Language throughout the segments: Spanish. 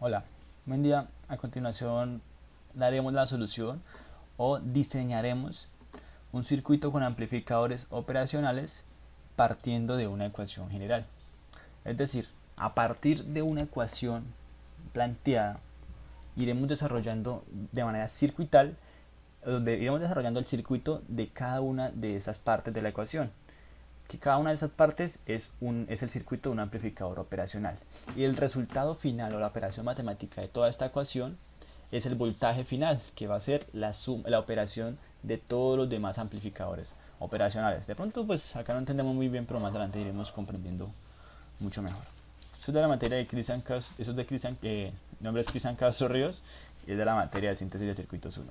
Hola, buen día. A continuación daremos la solución o diseñaremos un circuito con amplificadores operacionales partiendo de una ecuación general. Es decir, a partir de una ecuación planteada, iremos desarrollando de manera circuital, donde iremos desarrollando el circuito de cada una de esas partes de la ecuación, que cada una de esas partes es el circuito de un amplificador operacional. Y el resultado final o la operación matemática de toda esta ecuación es el voltaje final, que va a ser la operación de todos los demás amplificadores operacionales. De pronto, pues acá no entendemos muy bien, pero más adelante iremos comprendiendo mucho mejor. Eso es de la materia de Cristian Castro, eso es de Cristian, nombre es Cristian Castro Ríos, y es de la materia de síntesis de circuitos 1.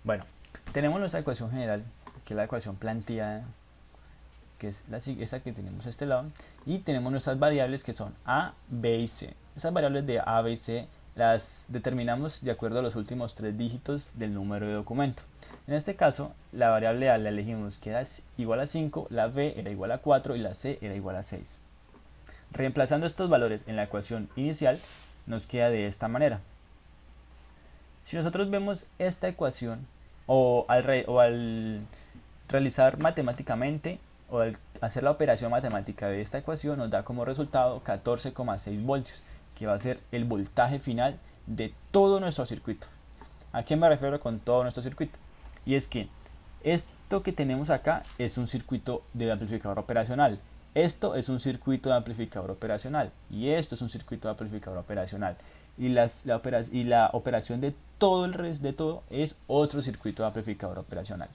Bueno, tenemos nuestra ecuación general, que es la ecuación planteada, que es esta que tenemos a este lado, y tenemos nuestras variables que son a, b y c. Esas variables de a, b y c las determinamos de acuerdo a los últimos tres dígitos del número de documento. En este caso, la variable a la elegimos que era igual a 5, la b era igual a 4 y la c era igual a 6. Reemplazando estos valores en la ecuación inicial, nos queda de esta manera. Si nosotros vemos esta ecuación, o al realizar matemáticamente o al hacer la operación matemática de esta ecuación, nos da como resultado 14,6 voltios, que va a ser el voltaje final de todo nuestro circuito. ¿A qué me refiero con todo nuestro circuito? Y es que esto que tenemos acá es un circuito de amplificador operacional. Esto es un circuito de amplificador operacional. Y esto es un circuito de amplificador operacional. Y la operación de todo el resto de todo es otro circuito de amplificador operacional.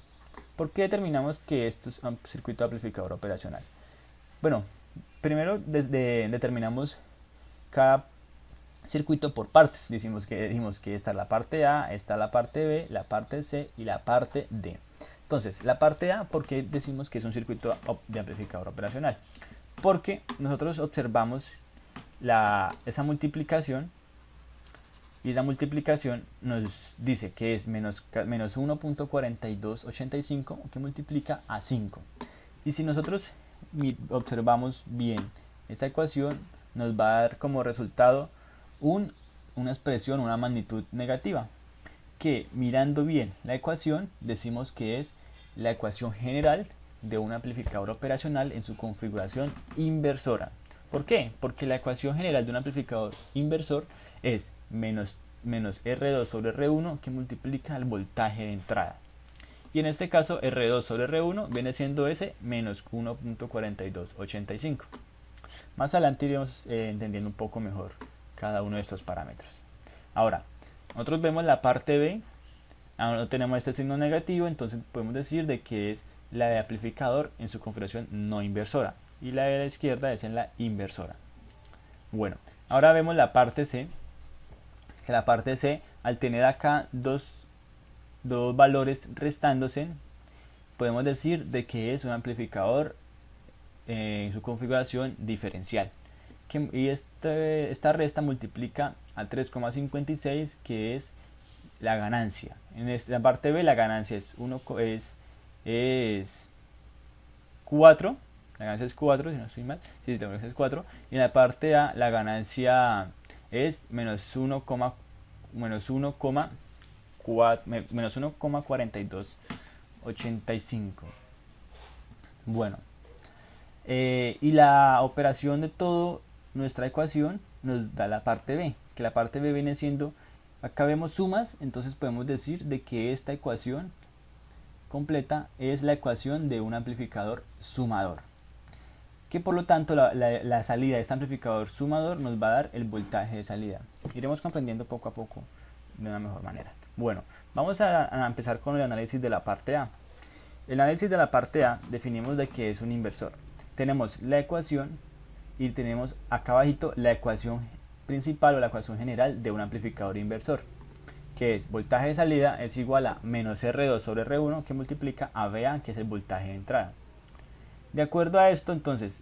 ¿Por qué determinamos que esto es un circuito de amplificador operacional? Bueno, primero determinamos cada circuito por partes. Dijimos que esta es la parte A, esta es la parte B, la parte C y la parte D. Entonces, la parte A, ¿por qué decimos que es un circuito de amplificador operacional? Porque nosotros observamos esa multiplicación, y la multiplicación nos dice que es menos 1.4285, que multiplica a 5. Y si nosotros observamos bien esta ecuación, nos va a dar como resultado una expresión, una magnitud negativa, que mirando bien la ecuación decimos que es la ecuación general de un amplificador operacional en su configuración inversora. ¿Por qué? Porque la ecuación general de un amplificador inversor es menos R2 sobre R1, que multiplica el voltaje de entrada. Y en este caso R2 sobre R1 viene siendo ese menos 1.4285. Más adelante iremos entendiendo un poco mejor cada uno de estos parámetros. Ahora, nosotros vemos la parte B, ahora no tenemos este signo negativo, entonces podemos decir de que es la de amplificador en su configuración no inversora, y la de la izquierda es en la inversora. Bueno, ahora vemos la parte C, que la parte C, al tener acá dos valores restándose, podemos decir de que es un amplificador en su configuración diferencial. Y esta resta multiplica a 3,56, que es la ganancia. En la parte B la ganancia es 4, la ganancia es 4, si no estoy mal, sí, tengo que es 4, y en la parte A la ganancia es menos 1,4285. Bueno, y la operación de toda nuestra ecuación nos da la parte B, que la parte B viene siendo, acá vemos sumas, entonces podemos decir de que esta ecuación completa es la ecuación de un amplificador sumador, que por lo tanto la salida de este amplificador sumador nos va a dar el voltaje de salida. Iremos comprendiendo poco a poco de una mejor manera. Bueno, vamos a empezar con el análisis de la parte A. El análisis de la parte A definimos de que es un inversor. Tenemos la ecuación y tenemos acá abajito la ecuación principal o la ecuación general de un amplificador inversor, que es voltaje de salida es igual a menos R2 sobre R1, que multiplica a VA, que es el voltaje de entrada. De acuerdo a esto, entonces,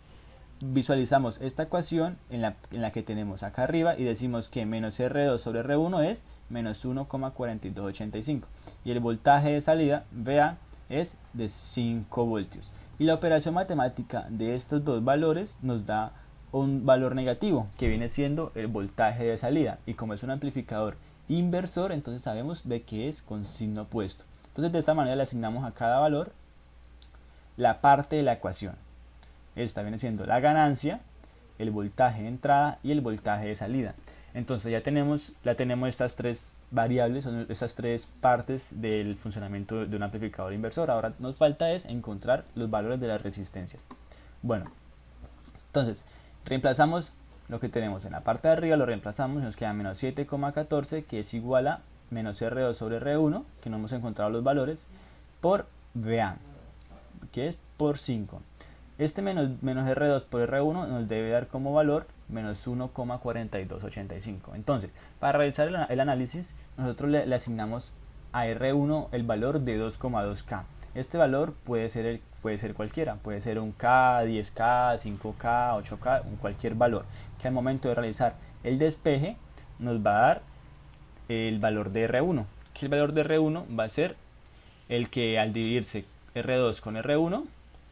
visualizamos esta ecuación en la que tenemos acá arriba y decimos que menos R2 sobre R1 es menos 1,4285 y el voltaje de salida VA es de 5 voltios. Y la operación matemática de estos dos valores nos da un valor negativo, que viene siendo el voltaje de salida, y como es un amplificador inversor, entonces sabemos de que es con signo opuesto. Entonces de esta manera le asignamos a cada valor la parte de la ecuación. Esta viene siendo la ganancia, el voltaje de entrada y el voltaje de salida. Entonces ya tenemos estas tres variables, son estas tres partes del funcionamiento de un amplificador inversor. Ahora nos falta es encontrar los valores de las resistencias. Bueno, entonces reemplazamos lo que tenemos en la parte de arriba, lo reemplazamos y nos queda menos 7,14, que es igual a menos R2 sobre R1, que no hemos encontrado los valores, por VA, que es por 5. Este menos R2 por R1 nos debe dar como valor menos 1,4285. Entonces, para realizar el análisis, nosotros le asignamos a R1 el valor de 2,2K. Este valor puede ser cualquiera, puede ser un K, 10K, 5K, 8K, cualquier valor, que al momento de realizar el despeje nos va a dar el valor de R1, que el valor de R1 va a ser el que al dividirse R2 con R1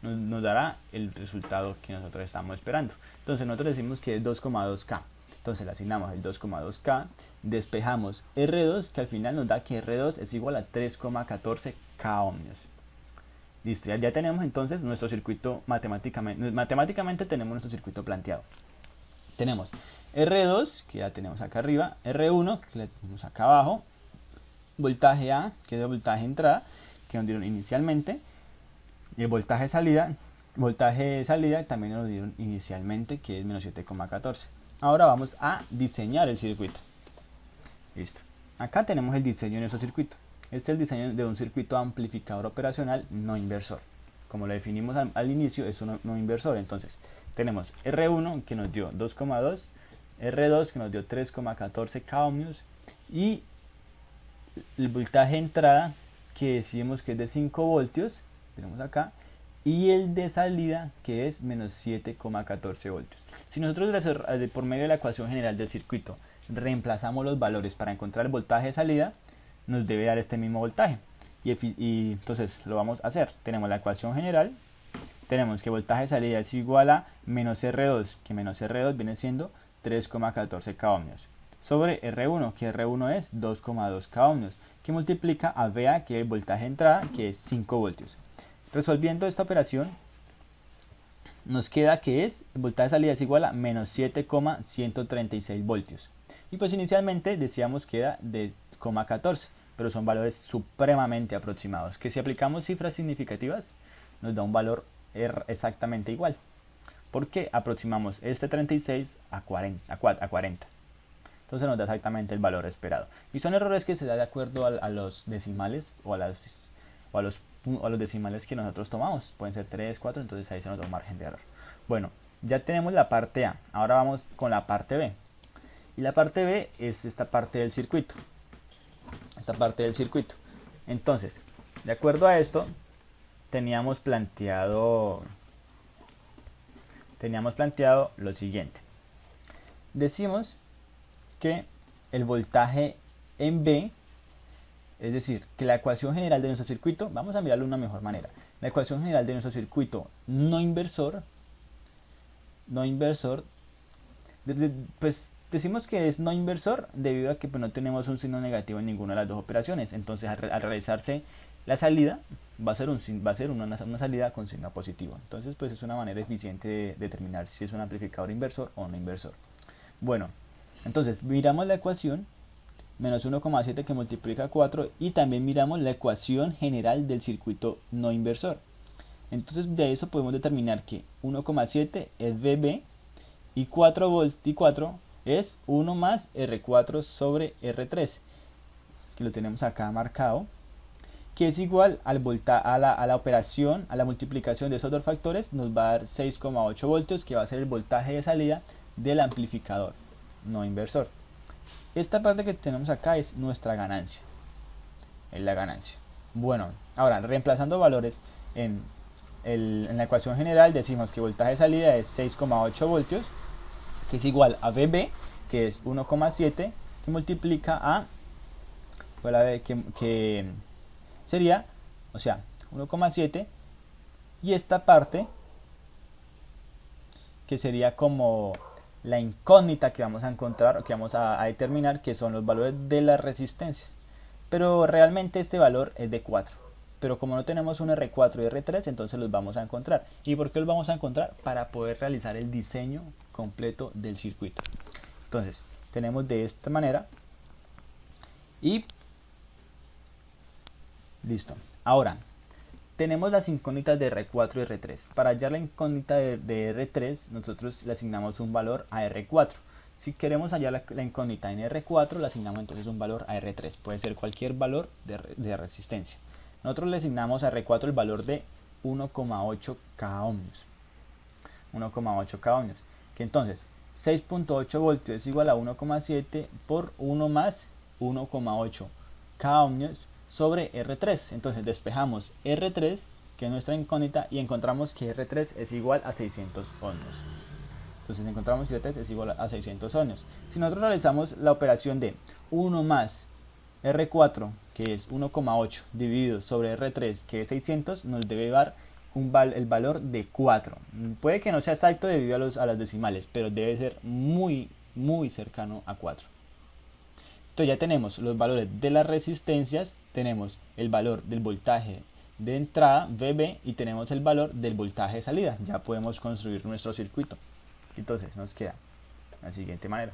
nos dará el resultado que nosotros estamos esperando. Entonces nosotros decimos que es 2,2K. Entonces le asignamos el 2,2K, despejamos R2, que al final nos da que R2 es igual a 3,14K ohmios. Listo, ya tenemos entonces nuestro circuito matemáticamente tenemos nuestro circuito planteado. Tenemos R2, que ya tenemos acá arriba, R1, que la tenemos acá abajo, voltaje A, que es el voltaje de entrada, que nos dieron inicialmente, y el voltaje de salida también nos dieron inicialmente, que es menos 7,14. Ahora vamos a diseñar el circuito. Listo. Acá tenemos el diseño de nuestro circuito. Este es el diseño de un circuito amplificador operacional no inversor. Como lo definimos al inicio, es un no inversor. Entonces, tenemos R1 que nos dio 2,2, R2 que nos dio 3,14K ohmios y el voltaje de entrada que decimos que es de 5 voltios, tenemos acá, y el de salida que es menos 7,14 voltios. Si nosotros por medio de la ecuación general del circuito reemplazamos los valores para encontrar el voltaje de salida, nos debe dar este mismo voltaje. Y entonces lo vamos a hacer. Tenemos la ecuación general, tenemos que voltaje de salida es igual a menos R2, que menos R2 viene siendo 3,14K ohmios, sobre R1, que R1 es 2,2K ohmios, que multiplica a VA, que es el voltaje de entrada, que es 5 voltios. Resolviendo esta operación, nos queda que el voltaje de salida es igual a menos 7,136 voltios. Y pues inicialmente decíamos que era de 0,14, pero son valores supremamente aproximados, que si aplicamos cifras significativas, nos da un valor exactamente igual, porque aproximamos este 36 a 40. Entonces nos da exactamente el valor esperado. Y son errores que se da de acuerdo a los decimales o a los decimales que nosotros tomamos. Pueden ser 3, 4, entonces ahí se nos da un margen de error. Bueno, ya tenemos la parte A. Ahora vamos con la parte B. Y la parte B es esta parte del circuito. Entonces, de acuerdo a esto, teníamos planteado lo siguiente. Decimos que el voltaje en B, es decir, que la ecuación general de nuestro circuito, vamos a mirarlo de una mejor manera, la ecuación general de nuestro circuito no inversor, pues decimos que es no inversor debido a que pues, no tenemos un signo negativo en ninguna de las dos operaciones. Entonces al realizarse la salida va a ser una salida con signo positivo. Entonces pues es una manera eficiente de determinar si es un amplificador inversor o no inversor. Bueno, entonces miramos la ecuación, menos 1,7 que multiplica 4, y también miramos la ecuación general del circuito no inversor. Entonces de eso podemos determinar que 1,7 es VB y 4 es 1 más R4 sobre R3, que lo tenemos acá marcado, que es igual a la operación, a la multiplicación de esos dos factores, nos va a dar 6,8 voltios, que va a ser el voltaje de salida del amplificador no inversor. Esta parte que tenemos acá es nuestra ganancia, es la ganancia. Bueno, ahora reemplazando valores en la ecuación general, decimos que voltaje de salida es 6,8 voltios, que es igual a VB, que es 1,7, que multiplica a que sería, o sea, 1,7, y esta parte que sería como la incógnita que vamos a encontrar o que vamos a determinar, que son los valores de las resistencias. Pero realmente este valor es de 4. Pero como no tenemos un R4 y R3, entonces los vamos a encontrar. ¿Y por qué los vamos a encontrar? Para poder realizar el diseño completo del circuito. Entonces, tenemos de esta manera. Y listo. Ahora, tenemos las incógnitas de R4 y R3. Para hallar la incógnita de R3, nosotros le asignamos un valor a R4. Si queremos hallar la incógnita en R4, le asignamos entonces un valor a R3. Puede ser cualquier valor de resistencia. Nosotros le asignamos a R4 el valor de 1,8 K ohmios. 1,8 K ohmios. Que entonces 6.8 voltios es igual a 1,7 por 1 más 1,8 K ohmios sobre R3. Entonces despejamos R3, que es nuestra incógnita, y encontramos que R3 es igual a 600 ohmios. Entonces encontramos que R3 es igual a 600 ohmios. Si nosotros realizamos la operación de 1 más R4, que es 1,8, dividido sobre R3, que es 600, nos debe dar el valor de 4. Puede que no sea exacto debido a las decimales, pero debe ser muy cercano a 4. Entonces ya tenemos los valores de las resistencias, tenemos el valor del voltaje de entrada, VB, y tenemos el valor del voltaje de salida. Ya podemos construir nuestro circuito. Entonces nos queda de la siguiente manera.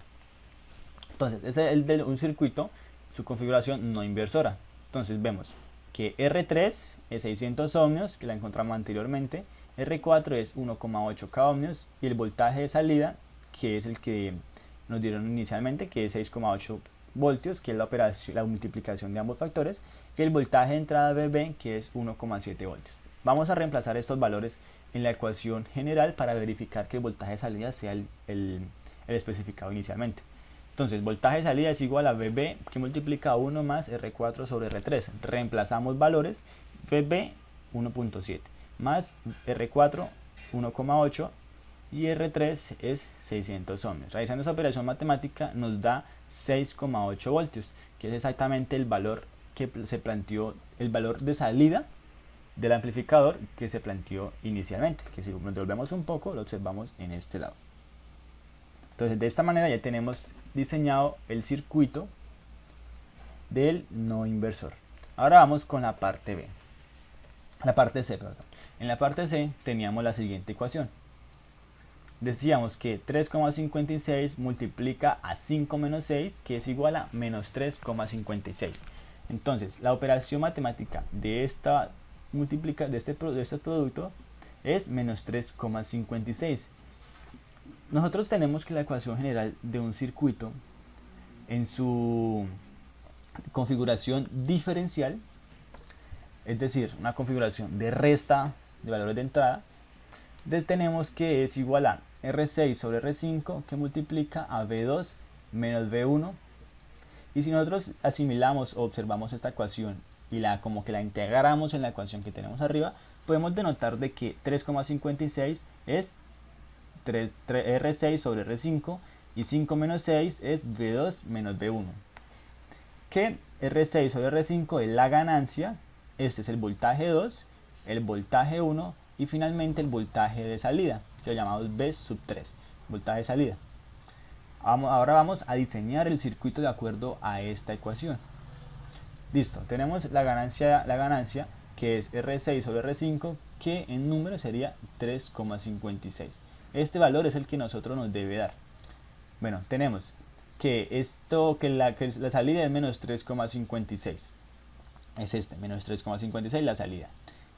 Entonces, este es el de un circuito, su configuración no inversora. Entonces vemos que R3 es 600 ohmios, que la encontramos anteriormente, R4 es 1,8 K ohmios, y el voltaje de salida, que es el que nos dieron inicialmente, que es 6,8 voltios, que es la multiplicación de ambos factores, y el voltaje de entrada VB, que es 1,7 voltios. Vamos a reemplazar estos valores en la ecuación general para verificar que el voltaje de salida sea el especificado inicialmente. Entonces, voltaje de salida es igual a VB, que multiplica 1 más R4 sobre R3. Reemplazamos valores, VB 1.7 más R4 1,8 y R3 es 600 ohmios. Realizando esa operación matemática nos da 6,8 voltios, que es exactamente el valor que se planteó, el valor de salida del amplificador que se planteó inicialmente, que si nos devolvemos un poco lo observamos en este lado. Entonces de esta manera ya tenemos diseñado el circuito del no inversor. Ahora vamos con la parte B, la parte C, perdón. En la parte C teníamos la siguiente ecuación. Decíamos que 3,56 multiplica a 5 menos 6, que es igual a menos 3,56. Entonces la operación matemática de este producto es menos 3,56. Nosotros tenemos que la ecuación general de un circuito en su configuración diferencial, es decir, una configuración de resta de valores de entrada, tenemos que es igual a R6 sobre R5, que multiplica a V2 menos V1. Y si nosotros asimilamos o observamos esta ecuación y como que la integramos en la ecuación que tenemos arriba, podemos denotar de que 3,56 es R6 sobre R5 y 5 menos 6 es V2 menos V1. Que R6 sobre R5 es la ganancia, este es el voltaje 2, el voltaje 1 y finalmente el voltaje de salida, que lo llamamos V sub 3, voltaje de salida. Ahora vamos a diseñar el circuito de acuerdo a esta ecuación. Listo, tenemos la ganancia que es R6 sobre R5, que en número sería 3,56. Este valor es el que nosotros nos debe dar. Bueno, tenemos que la salida es menos 3,56. Es menos 3,56 la salida.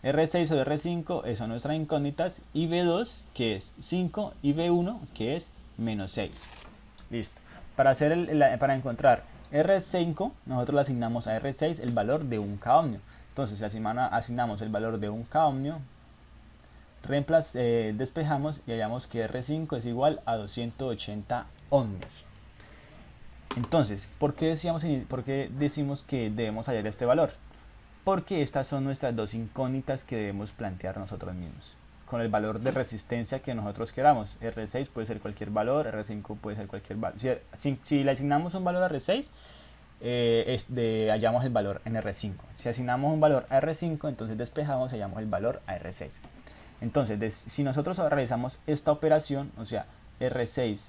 R6 sobre R5 son nuestras incógnitas, y V2 que es 5 y V1 que es menos 6. Listo. Para encontrar R5 nosotros le asignamos a R6 el valor de 1 K ohmio. Entonces si asignamos el valor de 1 K ohmio, despejamos y hallamos que R5 es igual a 280 ohmios. Entonces, ¿por qué decimos que debemos hallar este valor? Porque estas son nuestras dos incógnitas que debemos plantear nosotros mismos, con el valor de resistencia que nosotros queramos. R6 puede ser cualquier valor, R5 puede ser cualquier valor. Si le asignamos un valor a R6, hallamos el valor en R5. Si asignamos un valor a R5, entonces despejamos y hallamos el valor a R6. Entonces, si nosotros realizamos esta operación, o sea, R6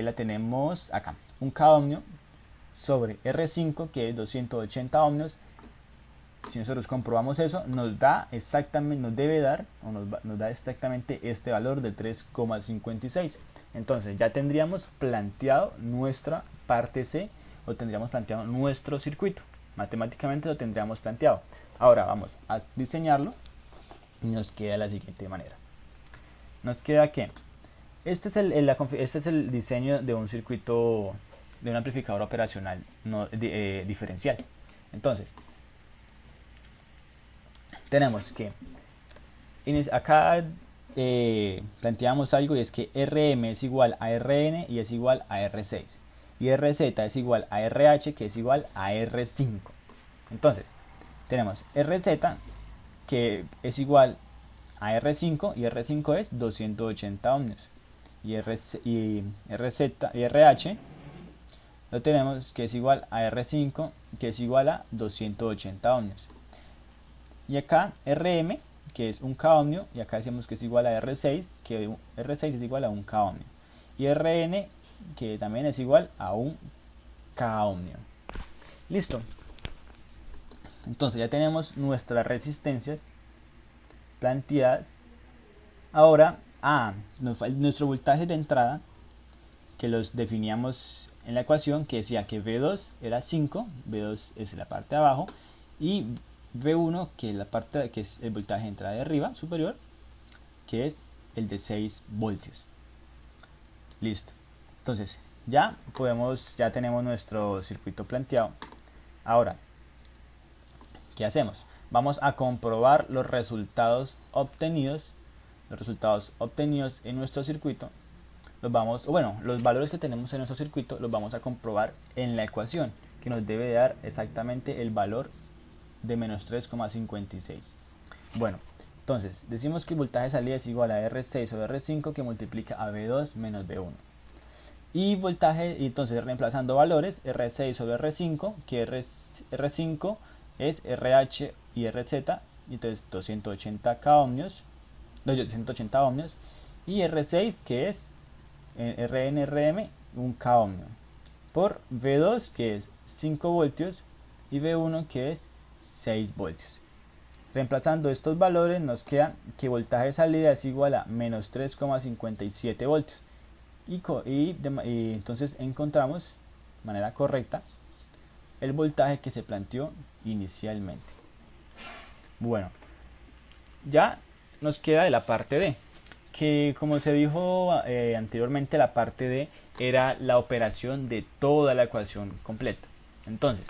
la tenemos acá, un K ohmio sobre R5, que es 280 ohmios. Si nosotros comprobamos eso, nos da exactamente, nos da exactamente este valor de 3,56. Entonces ya tendríamos planteado nuestra parte C, o tendríamos planteado nuestro circuito. Matemáticamente lo tendríamos planteado. Ahora vamos a diseñarlo y nos queda de la siguiente manera. Nos queda que este es el diseño de un circuito, de un amplificador operacional diferencial. Entonces, tenemos que acá planteamos algo, y es que Rm es igual a Rn y es igual a R6, y Rz es igual a Rh, que es igual a R5. Entonces tenemos Rz, que es igual a R5, y R5 es 280 ohmios, y Rz y Rh lo tenemos que es igual a R5, que es igual a 280 ohmios. Y acá Rm, que es un K ohmio, y acá decimos que es igual a R6, que R6 es igual a un K ohmio. Y Rn, que también es igual a un K ohmio. Listo. Entonces ya tenemos nuestras resistencias planteadas. Ahora, nuestro voltaje de entrada, que los definíamos en la ecuación, que decía que V2 era 5, V2 es la parte de abajo, y V1, que es la parte que es el voltaje de entrada de arriba, superior, que es el de 6 voltios. Listo. Entonces, ya tenemos nuestro circuito planteado. Ahora, ¿qué hacemos? Vamos a comprobar los resultados obtenidos en nuestro circuito. Los valores que tenemos en nuestro circuito los vamos a comprobar en la ecuación, que nos debe dar exactamente el valor de menos 3,56. Bueno, entonces decimos que el voltaje de salida es igual a R6 sobre R5, que multiplica a V2 menos V1. Y entonces reemplazando valores, R6 sobre R5, que R5 es RH y RZ, entonces 280 ohmios, y R6, que es RN/Rm, un K ohmio, por V2, que es 5 voltios, y V1, que es 6 voltios. Reemplazando estos valores, nos queda que voltaje de salida es igual a menos 3,57 voltios. Y entonces encontramos de manera correcta el voltaje que se planteó inicialmente. Bueno, ya nos queda de la parte D, que como se dijo anteriormente, la parte D era la operación de toda la ecuación completa. Entonces,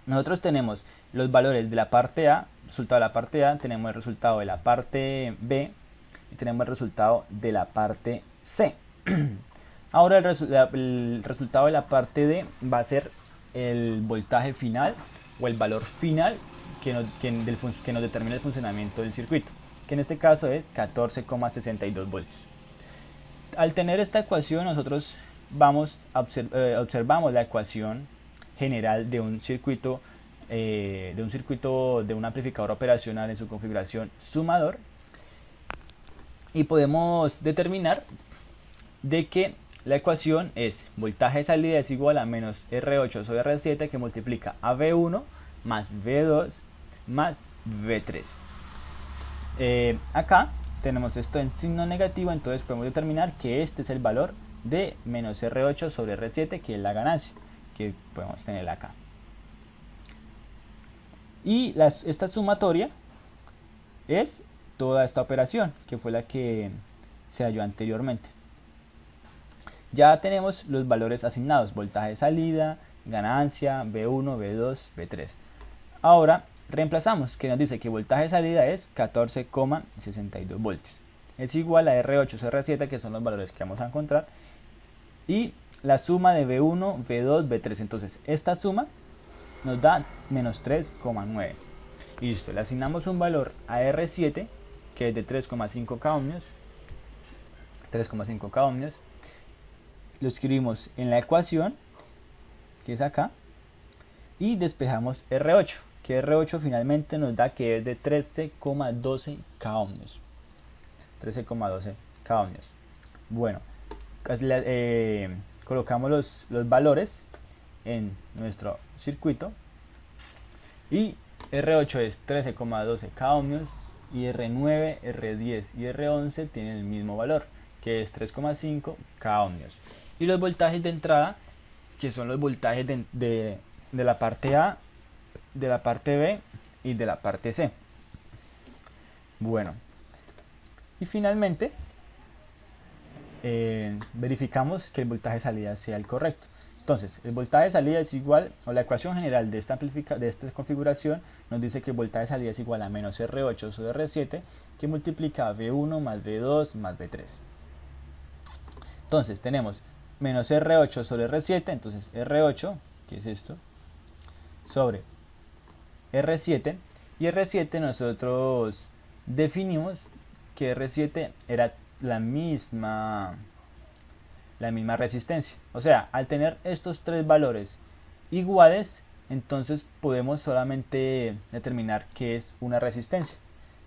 nosotros tenemos los valores de la parte A, resultado de la parte A, tenemos el resultado de la parte B y tenemos el resultado de la parte C. Ahora el resultado de la parte D va a ser el voltaje final, o el valor final que nos determina el funcionamiento del circuito, que en este caso es 14,62 voltios. Al tener esta ecuación, nosotros observamos la ecuación general de un circuito de un amplificador operacional en su configuración sumador, y podemos determinar de que la ecuación es voltaje de salida es igual a menos R8 sobre R7, que multiplica a V1 más V2 más V3. Acá tenemos esto en signo negativo, entonces podemos determinar que este es el valor de menos R8 sobre R7, que es la ganancia que podemos tener acá. Y esta sumatoria es toda esta operación, que fue la que se halló anteriormente. Ya tenemos los valores asignados: voltaje de salida, ganancia, V1, V2, V3. Ahora reemplazamos, que nos dice que voltaje de salida es 14,62 voltios. Es igual a R8 sobre R7, que son los valores que vamos a encontrar, y la suma de V1, V2, V3. Entonces esta suma nos da menos 3,9. Y listo, le asignamos un valor a R7, que es de 3,5 ohmios. 3,5 ohmios. Lo escribimos en la ecuación, que es acá, y despejamos R8. que R8 finalmente nos da que es de 13,12 K ohmios. 13,12 K ohmios. Bueno, colocamos los valores en nuestro circuito y R8 es 13,12 K ohmios y R9, R10 y R11 tienen el mismo valor, que es 3,5 K ohmios. Y los voltajes de entrada, que son los voltajes de la parte A, de la parte B y de la parte C. Bueno, y finalmente verificamos que el voltaje de salida sea el correcto. Entonces, el voltaje de salida es igual, o la ecuación general de esta configuración nos dice que el voltaje de salida es igual a menos R8 sobre R7, que multiplica V1 más V2 más V3. Entonces, tenemos menos R8 sobre R7, entonces R8, que es esto, sobre R7, y R7 nosotros definimos que R7 era la misma resistencia. O sea, al tener estos tres valores iguales, entonces podemos solamente determinar qué es una resistencia,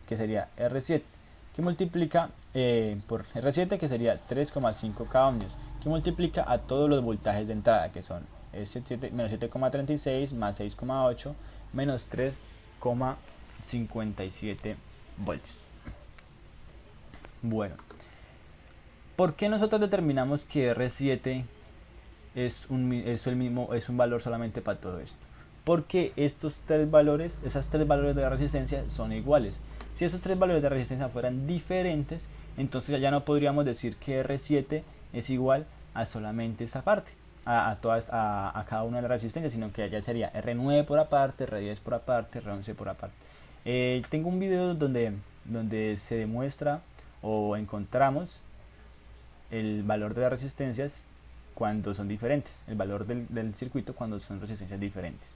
que sería R7, que multiplica por R7, que sería 3,5 K ohmios, que multiplica a todos los voltajes de entrada, que son menos 7,36 más 6,8 menos 3,57 voltios. Bueno, ¿por qué nosotros determinamos que R7 es un valor solamente para todo esto? Porque esas tres valores de la resistencia son iguales. Si esos tres valores de resistencia fueran diferentes, entonces ya no podríamos decir que R7 es igual a solamente esa parte, a cada una de las resistencias, sino que ya sería R9 por aparte, R10 por aparte, R11 por aparte. Tengo un video donde se demuestra o encontramos el valor de las resistencias cuando son diferentes, el valor del circuito cuando son resistencias diferentes.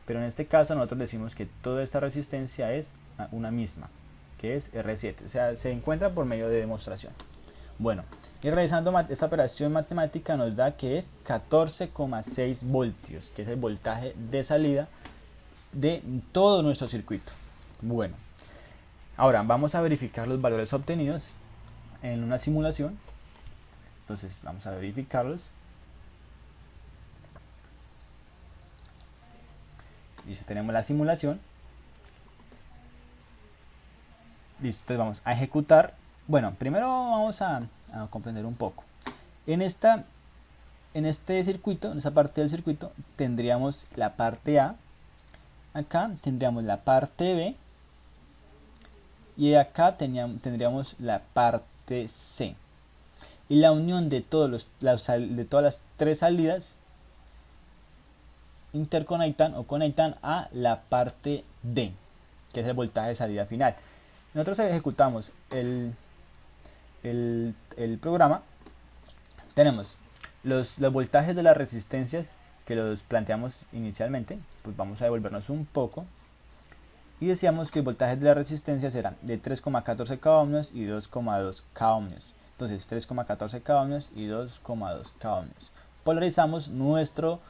Pero en este caso nosotros decimos que toda esta resistencia es una misma, que es R7, o sea, se encuentra por medio de demostración. Bueno, y realizando esta operación matemática nos da que es 14,6 voltios, que es el voltaje de salida de todo nuestro circuito. Bueno, ahora vamos a verificar los valores obtenidos en una simulación. Entonces vamos a verificarlos. Listo, tenemos la simulación. Listo, entonces vamos a ejecutar. Bueno, primero vamos a comprender un poco. En este circuito, en esa parte del circuito, tendríamos la parte A. Acá tendríamos la parte B. Y acá tendríamos la parte C. Y la unión de todas las tres salidas interconectan o conectan a la parte D, que es el voltaje de salida final. Nosotros ejecutamos el programa. Tenemos los voltajes de las resistencias que los planteamos inicialmente. Pues vamos a devolvernos un poco y decíamos que el voltaje de las resistencias eran de 3,14 K ohmios y 2,2 K ohmios. Entonces 3,14 K ohmios y 2,2 K ohmios. Polarizamos nuestro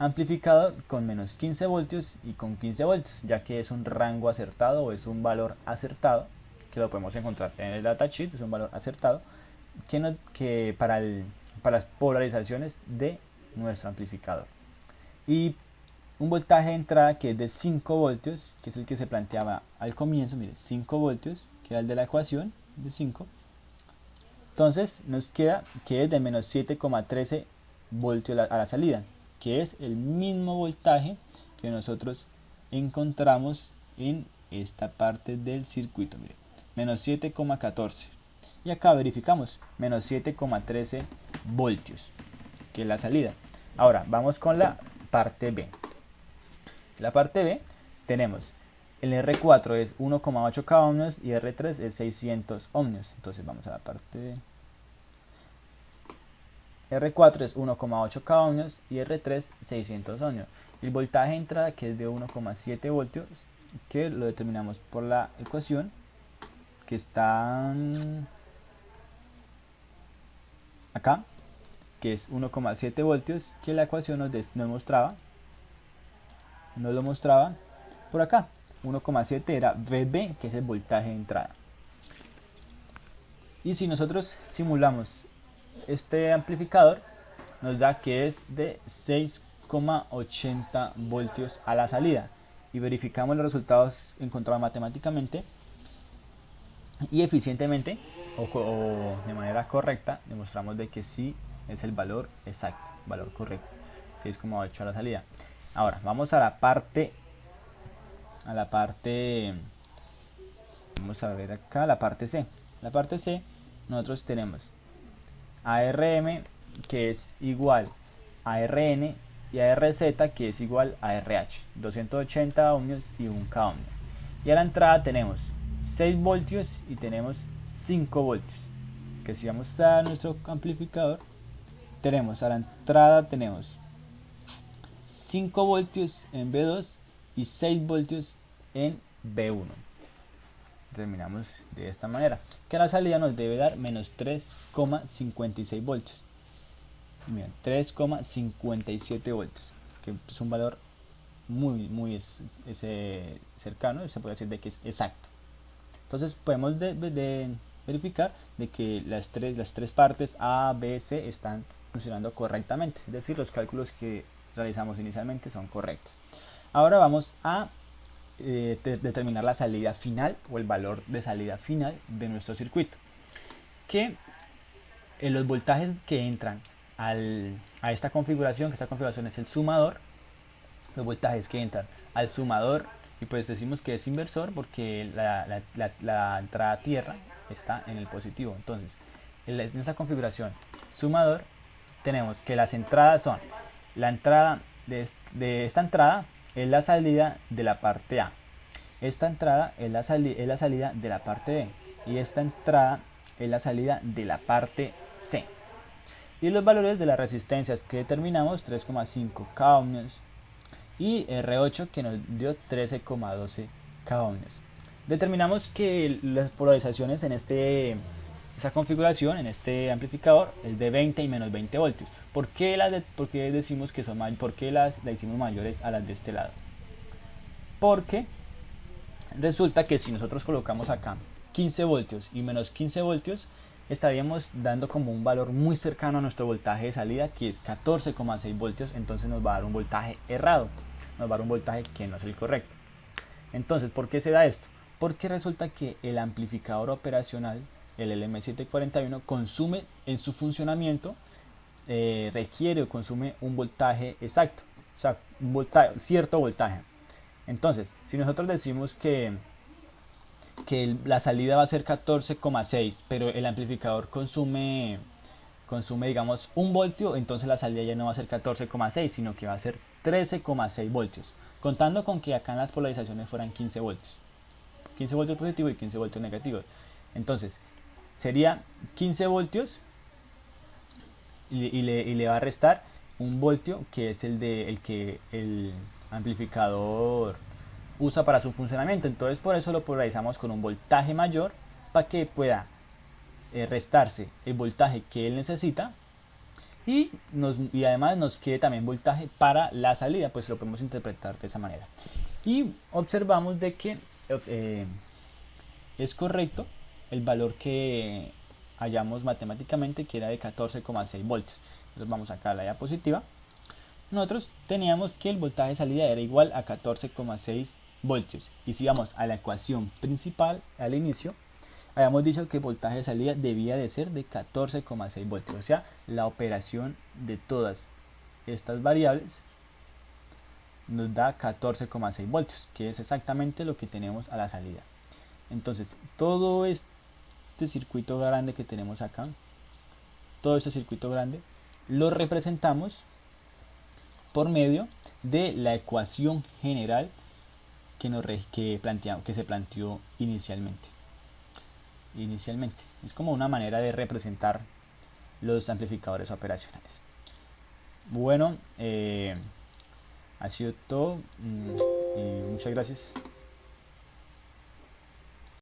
amplificador con menos 15 voltios y con 15 voltios, ya que es un rango acertado o es un valor acertado, que lo podemos encontrar en el datasheet, es un valor acertado, que para las polarizaciones de nuestro amplificador. Y un voltaje de entrada que es de 5 voltios, que es el que se planteaba al comienzo, mire, 5 voltios, que era el de la ecuación, de 5. Entonces nos queda que es de menos 7,13 voltios a la salida, que es el mismo voltaje que nosotros encontramos en esta parte del circuito, mire, menos 7,14. Y acá verificamos, menos 7,13 voltios, que es la salida. Ahora, vamos con la parte B. La parte B tenemos el R4 es 1,8 K ohmios y R3 es 600 ohmios. Entonces vamos a la parte B. R4 es 1,8 K ohmios y R3 600 ohmios. El voltaje de entrada que es de 1,7 voltios, que lo determinamos por la ecuación que está acá, que es 1,7 voltios, que la ecuación nos lo mostraba por acá. 1,7 era VB, que es el voltaje de entrada. Y si nosotros simulamos este amplificador, nos da que es de 6,80 voltios a la salida. Y verificamos los resultados encontrados matemáticamente y eficientemente o de manera correcta, demostramos de que sí es el valor exacto, valor correcto, 6,8 a la salida. Ahora vamos a la parte vamos a ver acá la parte C. La parte C, nosotros tenemos ARM, que es igual a RN, y a RZ, que es igual a RH, 280 ohmios y 1K ohmio. Y a la entrada tenemos 6 voltios y tenemos 5 voltios. Que si vamos a nuestro amplificador, tenemos a la entrada tenemos 5 voltios en B2 y 6 voltios en B1. Terminamos de esta manera, que a la salida nos debe dar menos 3,56 voltios. Y miren, 3,57 voltios, que es un valor muy cercano, se puede decir de que es exacto. Entonces podemos verificar de que las tres partes A, B, C están funcionando correctamente, es decir, los cálculos que realizamos inicialmente son correctos. Ahora vamos a determinar la salida final o el valor de salida final de nuestro circuito, que los voltajes que entran a esta configuración, que esta configuración es el sumador, los voltajes que entran al sumador, y pues decimos que es inversor porque la entrada tierra está en el positivo. Entonces en esta configuración sumador tenemos que las entradas son la entrada de esta entrada es la salida de la parte A, esta entrada es la salida de la parte B y esta entrada es la salida de la parte C. Y los valores de las resistencias que determinamos, 3,5 K ohmios y R8, que nos dio 13,12 K ohmios. Determinamos que las polarizaciones en esta configuración, en este amplificador, es de 20 y menos 20 voltios. ¿Por qué decimos que son por qué las hicimos mayores a las de este lado? Porque resulta que si nosotros colocamos acá 15 voltios y menos 15 voltios, estaríamos dando como un valor muy cercano a nuestro voltaje de salida, que es 14,6 voltios. Entonces nos va a dar un voltaje errado, nos va a dar un voltaje que no es el correcto. Entonces, ¿por qué se da esto? Porque resulta que el amplificador operacional, el LM741, consume en su funcionamiento, requiere o consume un voltaje exacto, o sea, cierto voltaje. Entonces, si nosotros decimos que la salida va a ser 14,6, pero el amplificador consume digamos 1 voltio, entonces la salida ya no va a ser 14,6, sino que va a ser 13,6 voltios, contando con que acá en las polarizaciones fueran 15 voltios, 15 voltios positivos y 15 voltios negativos. Entonces sería 15 voltios y le va a restar 1 voltio, que es el que el amplificador usa para su funcionamiento. Entonces por eso lo polarizamos con un voltaje mayor, para que pueda restarse el voltaje que él necesita y además nos quede también voltaje para la salida, pues lo podemos interpretar de esa manera. Y observamos de que es correcto el valor que hallamos matemáticamente, que era de 14,6 voltios. Entonces vamos acá a la diapositiva. Nosotros teníamos que el voltaje de salida era igual a 14,6 voltios, y si vamos a la ecuación principal al inicio, habíamos dicho que el voltaje de salida debía de ser de 14,6 voltios, o sea, la operación de todas estas variables nos da 14,6 voltios, que es exactamente lo que tenemos a la salida. Entonces todo este circuito grande que tenemos acá, todo este circuito grande lo representamos por medio de la ecuación general que se planteó inicialmente. Es como una manera de representar los amplificadores operacionales. Bueno, ha sido todo y muchas gracias.